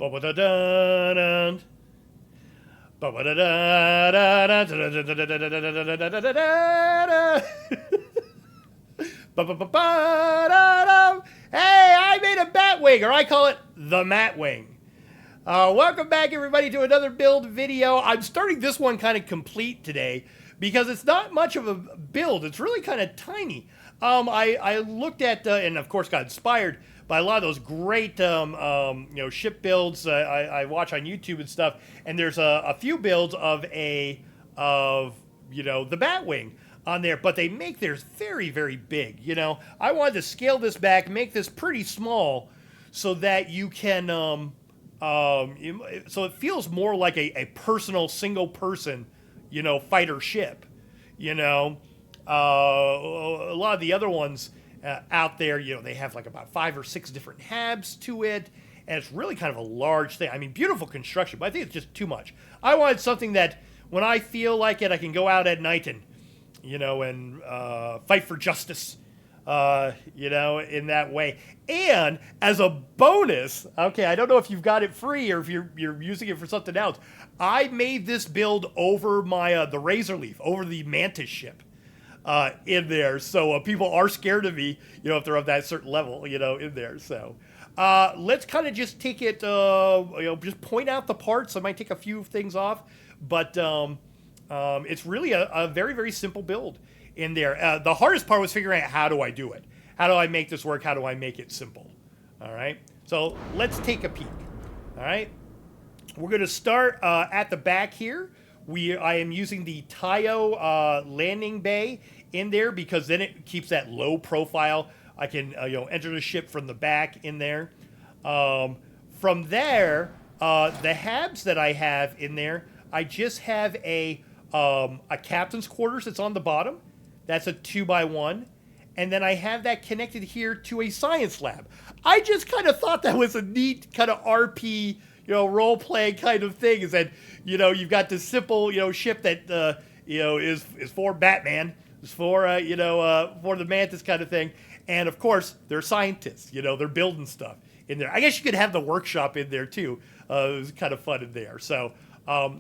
Ba-ba-da-da-dun. Ba-ba-da-da-da-da-da-da-da-da-da-da-da-da-da. Ba-ba-ba-ba-da-dum. Hey, I made a Batwing, or I call it the Matwing. Welcome back, everybody, to another build video. I'm starting this one kind of complete today because it's not much of a build. It's really kind of tiny. I looked at, and of course got inspired by a lot of those great ship builds I watch on YouTube and stuff. And there's a few builds of the Batwing on there, but they make theirs very, very big. I wanted to scale this back, make this pretty small, so that you can so it feels more like a personal single person fighter ship. A lot of the other ones out there, they have like about 5 or 6 different habs to it, and it's really kind of a large thing. I mean, beautiful construction, but I think it's just too much. I wanted something that when I feel like it, I can go out at night and fight for justice, in that way. And as a bonus, okay, I don't know if you've got it free or if you're using it for something else. I made this build over my the Razor Leaf, over the Mantis ship in there. So people are scared of me, if they're of that certain level, in there. So let's kind of just take it, just point out the parts. I might take a few things off, but it's really a very, very simple build in there. The hardest part was figuring out how do I do it? How do I make this work? How do I make it simple? All right. So let's take a peek. All right. We're going to start at the back here. I am using the Tayo landing bay in there because then it keeps that low profile. I can enter the ship from the back in there. From there, the habs that I have in there, I just have a captain's quarters that's on the bottom. That's a 2x1. And then I have that connected here to a science lab. I just kind of thought that was a neat kind of RP, role-playing kind of thing, is that, you've got this simple, ship that, is for Batman, is for, for the Mantis kind of thing. And, of course, they're scientists, they're building stuff in there. I guess you could have the workshop in there, too. It was kind of fun in there. So,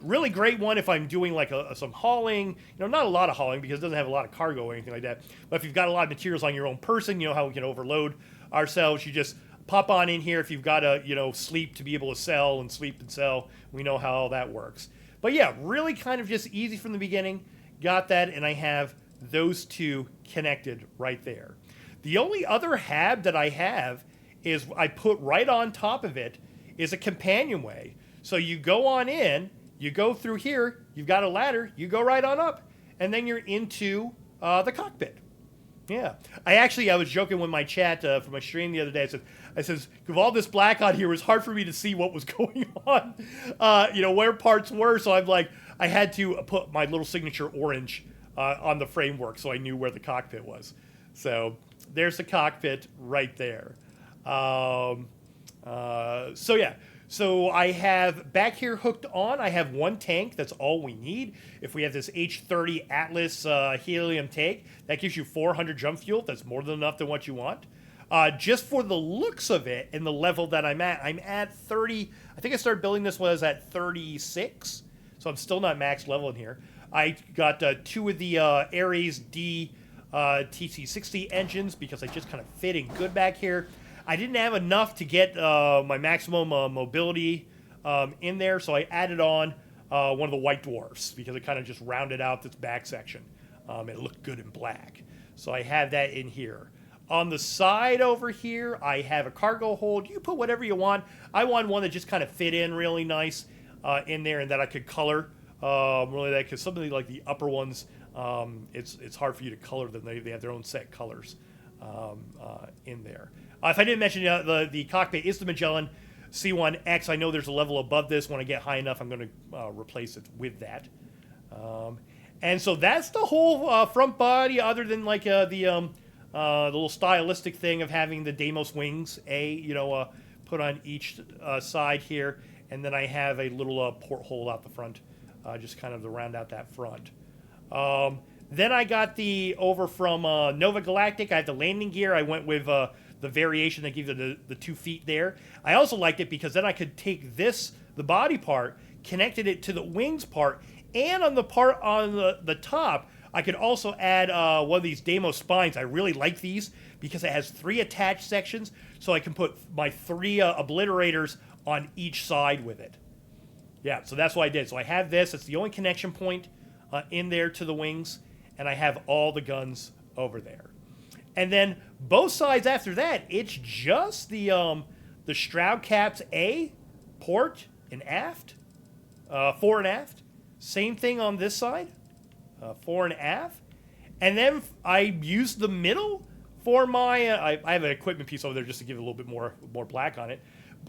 really great one if I'm doing like some hauling, not a lot of hauling because it doesn't have a lot of cargo or anything like that. But if you've got a lot of materials on your own person, how we can overload ourselves, you just pop on in here. If you've got to, sleep to be able to sell and sleep and sell, we know how all that works. But yeah, really kind of just easy from the beginning. Got that, and I have those two connected right there. The only other hab that I have is I put right on top of it is a companionway. So you go on in, you go through here, you've got a ladder, you go right on up, and then you're into the cockpit. Yeah. I was joking with my chat from my stream the other day. I said, with all this black on here, it was hard for me to see what was going on, where parts were. So I had to put my little signature orange on the framework so I knew where the cockpit was. So there's the cockpit right there. So yeah. So I have back here hooked on, I have one tank. That's all we need. If we have this H30 Atlas helium tank, that gives you 400 jump fuel. That's more than enough than what you want. Just for the looks of it and the level that I'm at 30. I think I started building this was at 36. So I'm still not max level in here. I got 2 of the Ares D TC60 engines because I just kind of fit in good back here. I didn't have enough to get my maximum mobility in there, so I added on one of the white dwarfs because it kind of just rounded out this back section. It looked good in black. So I have that in here. On the side over here, I have a cargo hold. You put whatever you want. I want one that just kind of fit in really nice in there and that I could color really that, because something like the upper ones, it's hard for you to color them. They have their own set colors in there. If I didn't mention, the cockpit is the Magellan C1X. I know there's a level above this. When I get high enough, I'm going to replace it with that. And so that's the whole front body, other than like the little stylistic thing of having the Deimos wings, put on each side here. And then I have a little porthole out the front, just kind of to round out that front. Then I got over from Nova Galactic. I have the landing gear. I went with the variation that gives it the 2 feet there. I also liked it because then I could take this, the body part, connected it to the wings part, and on the part on the top, I could also add one of these Demo spines. I really like these because it has 3 attached sections, so I can put my 3 obliterators on each side with it. Yeah, so that's what I did. So I have this. It's the only connection point in there to the wings, and I have all the guns over there. And then both sides after that, it's just the Stroud Caps A, port and aft, fore and aft. Same thing on this side, fore and aft. And then I used the middll for my, I have an equipment piece over there just to give it a little bit more black on it.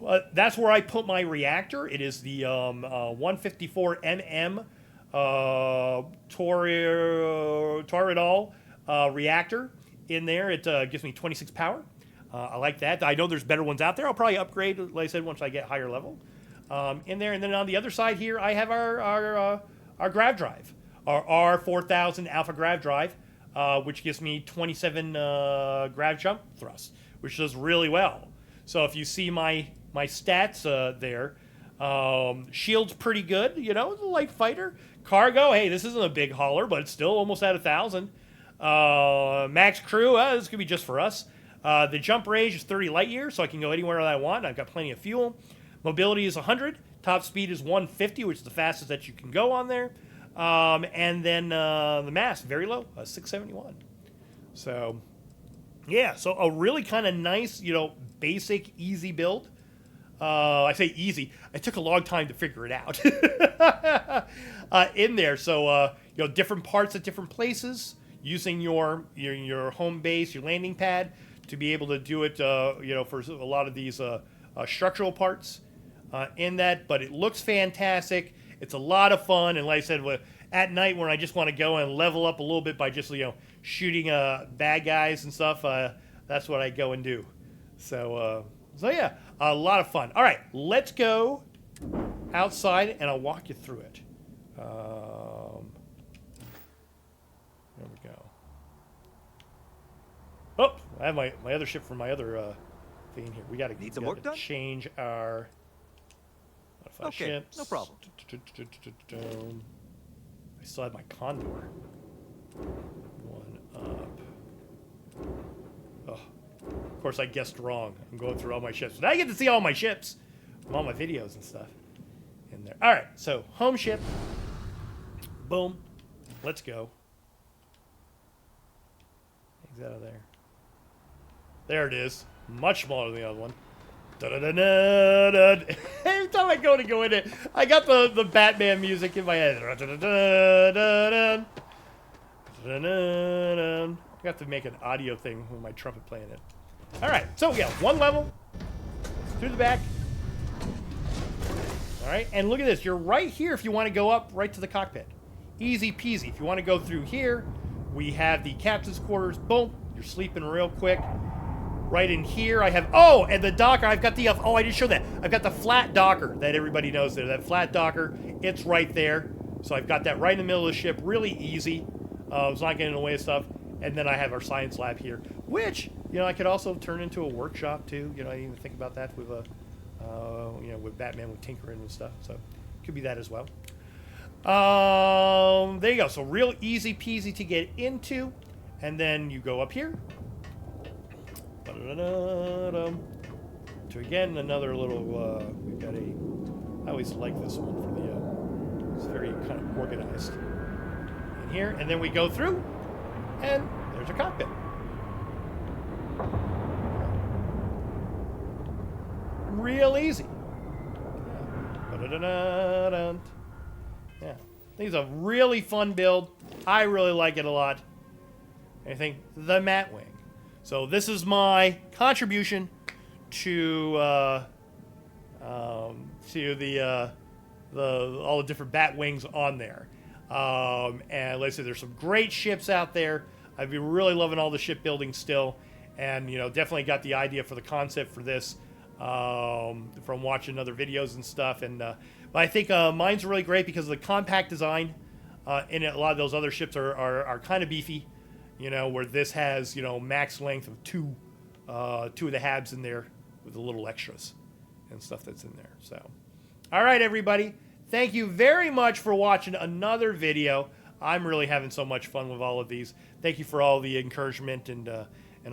But that's where I put my reactor. It is the 154 mm Toradol reactor in there. It gives me 26 power. I like that. I know there's better ones out there. I'll probably upgrade, like I said, once I get higher level in there. And then on the other side here, I have our grav drive, our R4000 Alpha grav drive, which gives me 27 grav jump thrust, which does really well. So if you see my stats there, shield's pretty good. You know, it's a light fighter. Cargo, hey, this isn't a big hauler, but it's still almost at 1,000. Max crew, this could be just for us. The jump range is 30 light years, so I can go anywhere that I want. I've got plenty of fuel. Mobility is 100. Top speed is 150, which is the fastest that you can go on there. And then the mass, very low, 671. So, yeah, so a really kind of nice, you know, basic, easy build. I say easy. It took a long time to figure it out in there. So, you know, different parts at different places, using your home base, your landing pad, to be able to do it, you know, for a lot of these structural parts in that. But it looks fantastic. It's a lot of fun. And like I said, at night when I just want to go and level up a little bit by just, you know, shooting bad guys and stuff, that's what I go and do. So yeah, a lot of fun. All right, let's go outside, and I'll walk you through it. There we go. Oh, I have my other ship from my other thing here. We got to change our ships. No problem. I still have my Condor. One up. Oh. Of course, I guessed wrong. I'm going through all my ships. Now I get to see all my ships from all my videos and stuff in there. All right, so home ship. Boom. Let's go. Exit out of there. There it is. Much smaller than the other one. Da-da-da-da-da. Every time I go in it, I got the Batman music in my head. Da-da-da-da-da. Da-da-da-da. I have to make an audio thing with my trumpet playing it. All right, so we got one level through the back. All right, and look at this. You're right here if you want to go up right to the cockpit. Easy peasy. If you want to go through here, we have the captain's quarters. Boom, you're sleeping real quick. Right in here, I have, oh, and the docker, I've got the, oh, I didn't show that. I've got the flat docker that everybody knows there. That flat docker, it's right there. So I've got that right in the middle of the ship, really easy. It's not getting in the way of stuff. And then I have our science lab here, which, you know, I could also turn into a workshop too. You know, I didn't even think about that with, you know, with Batman, with tinkering and stuff. So could be that as well. There you go. So real easy peasy to get into. And then you go up here. To again, another little, we've got a, I always like this one for the, it's very kind of organized in here. And then we go through, and there's a cockpit. Real easy. Yeah. I think it's a really fun build. I really like it a lot. I think the Matwing. So this is my contribution to all the different Batwings on there. And like I said, there's some great ships out there. I've been really loving all the shipbuilding still, and you know, definitely got the idea for the concept for this from watching other videos and stuff. And but I think mine's really great because of the compact design. In it, a lot of those other ships are kind of beefy. You know, where this has, you know, max length of 2 2 of the habs in there with the little extras and stuff that's in there. So, all right, everybody. Thank you very much for watching another video. I'm really having so much fun with all of these. Thank you for all the encouragement and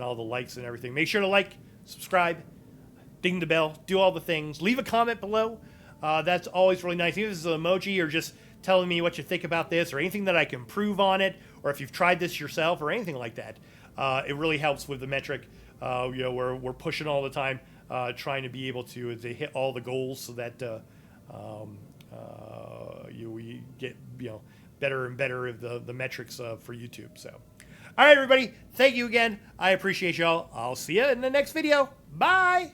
all the likes and everything. Make sure to like, subscribe, ding the bell, do all the things. Leave a comment below. That's always really nice. Even if it's an emoji or just telling me what you think about this or anything that I can improve on it, or if you've tried this yourself or anything like that. It really helps with the metric. We're pushing all the time, trying to be able to hit all the goals so that we get better and better of the metrics for YouTube. So, all right, everybody, thank you again. I appreciate y'all. I'll see you in the next video. Bye.